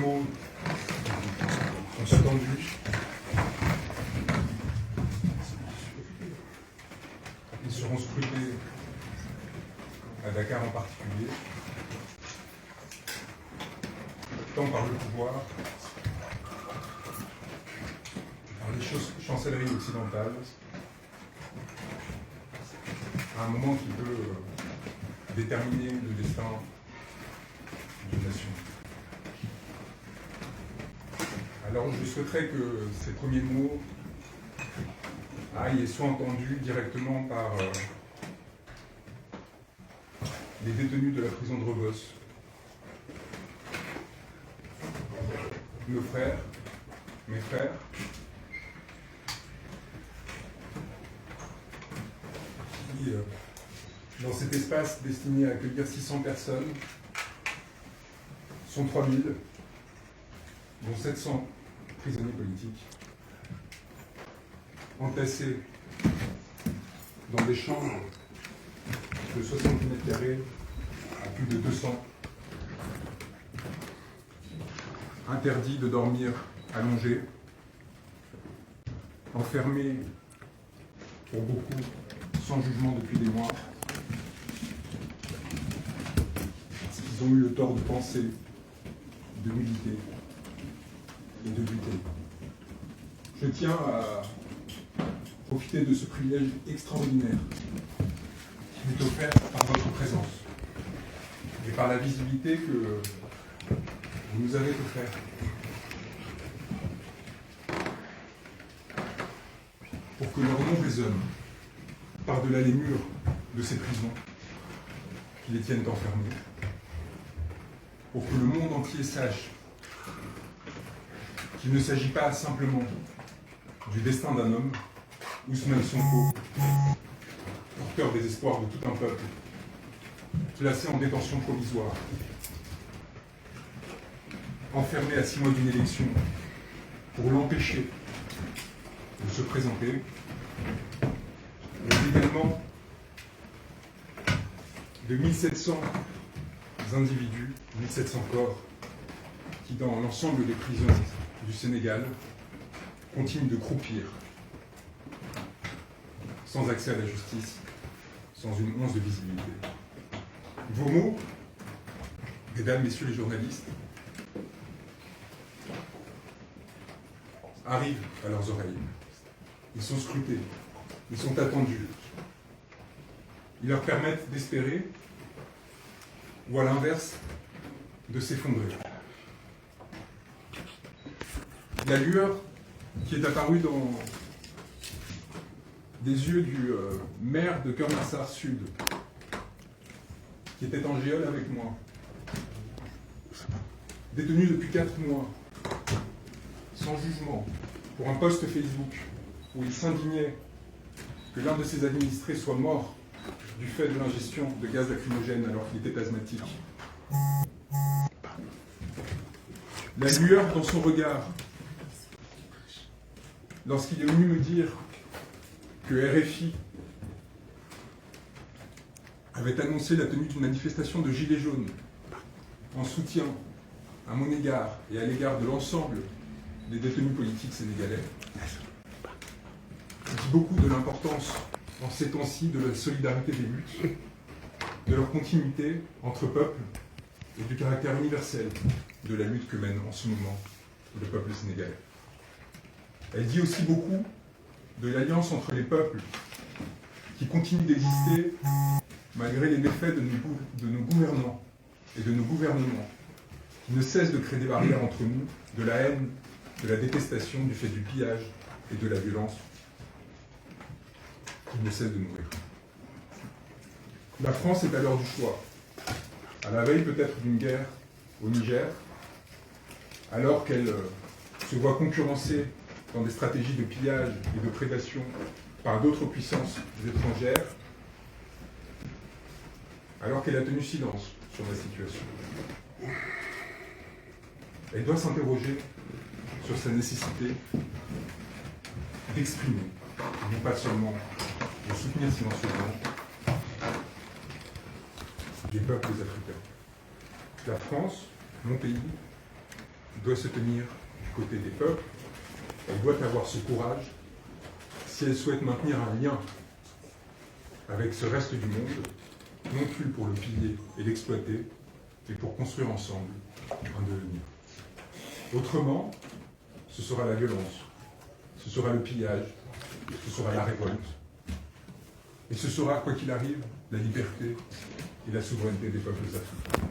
tribunaux sont attendus. Ils seront scrutés à Dakar en particulier, tant par le pouvoir, par les chancelleries occidentales, à un moment qui peut déterminer le destin d'une nation. Alors je souhaiterais que ces premiers mots aillent et soient entendus directement par les détenus de la prison de Rebos, nos frères, mes frères, qui, dans cet espace destiné à accueillir 600 personnes, sont 3000, dont 700 prisonniers politiques, entassés dans des chambres de 70 mètres carrés à plus de 200, interdits de dormir allongés, enfermés pour beaucoup sans jugement depuis des mois, parce qu'ils ont eu le tort de penser, de militer et de lutter. Je tiens à profiter de ce privilège extraordinaire qui m'est offert par votre présence et par la visibilité que vous nous avez offert. Pour que leurs nombreux hommes, par-delà les murs de ces prisons qui les tiennent enfermés, pour que le monde entier sache qu'il ne s'agit pas simplement du destin d'un homme, Ousmane Sonko, porteur des espoirs de tout un peuple, placé en détention provisoire, enfermé à 6 mois d'une élection pour l'empêcher de se présenter, mais également de 1700 individus, 1700 corps, qui dans l'ensemble des prisons du Sénégal continuent de croupir, sans accès à la justice, sans une once de visibilité. Vos mots, mesdames, messieurs les journalistes, arrivent à leurs oreilles. Ils sont scrutés, ils sont attendus. Ils leur permettent d'espérer, ou à l'inverse, de s'effondrer. La lueur qui est apparue dans des yeux du maire de Keur-Massar Sud, qui était en géole avec moi, détenu depuis 4 mois, sans jugement, pour un post Facebook où il s'indignait que l'un de ses administrés soit mort du fait de l'ingestion de gaz lacrymogène alors qu'il était asthmatique. La lueur dans son regard, lorsqu'il est venu me dire que RFI avait annoncé la tenue d'une manifestation de gilets jaunes en soutien à mon égard et à l'égard de l'ensemble des détenus politiques sénégalais, dit beaucoup de l'importance en ces temps-ci de la solidarité des luttes, de leur continuité entre peuples et du caractère universel de la lutte que mène en ce moment le peuple sénégalais. Elle dit aussi beaucoup de l'alliance entre les peuples qui continuent d'exister malgré les méfaits de nos gouvernants et de nos gouvernements, qui ne cessent de créer des barrières entre nous, de la haine, de la détestation, du fait du pillage et de la violence qui ne cessent de nourrir. La France est à l'heure du choix, à la veille peut-être d'une guerre au Niger, alors qu'elle se voit concurrencée dans des stratégies de pillage et de prédation par d'autres puissances étrangères, alors qu'elle a tenu silence sur la situation. Elle doit s'interroger sur sa nécessité d'exprimer, non pas seulement de soutenir silencieusement les peuples africains. La France, mon pays, doit se tenir du côté des peuples, elle doit avoir ce courage si elle souhaite maintenir un lien avec ce reste du monde, non plus pour le piller et l'exploiter, mais pour construire ensemble un devenir. Autrement, ce sera la violence, ce sera le pillage, ce sera la révolte, et ce sera, quoi qu'il arrive, la liberté et la souveraineté des peuples africains.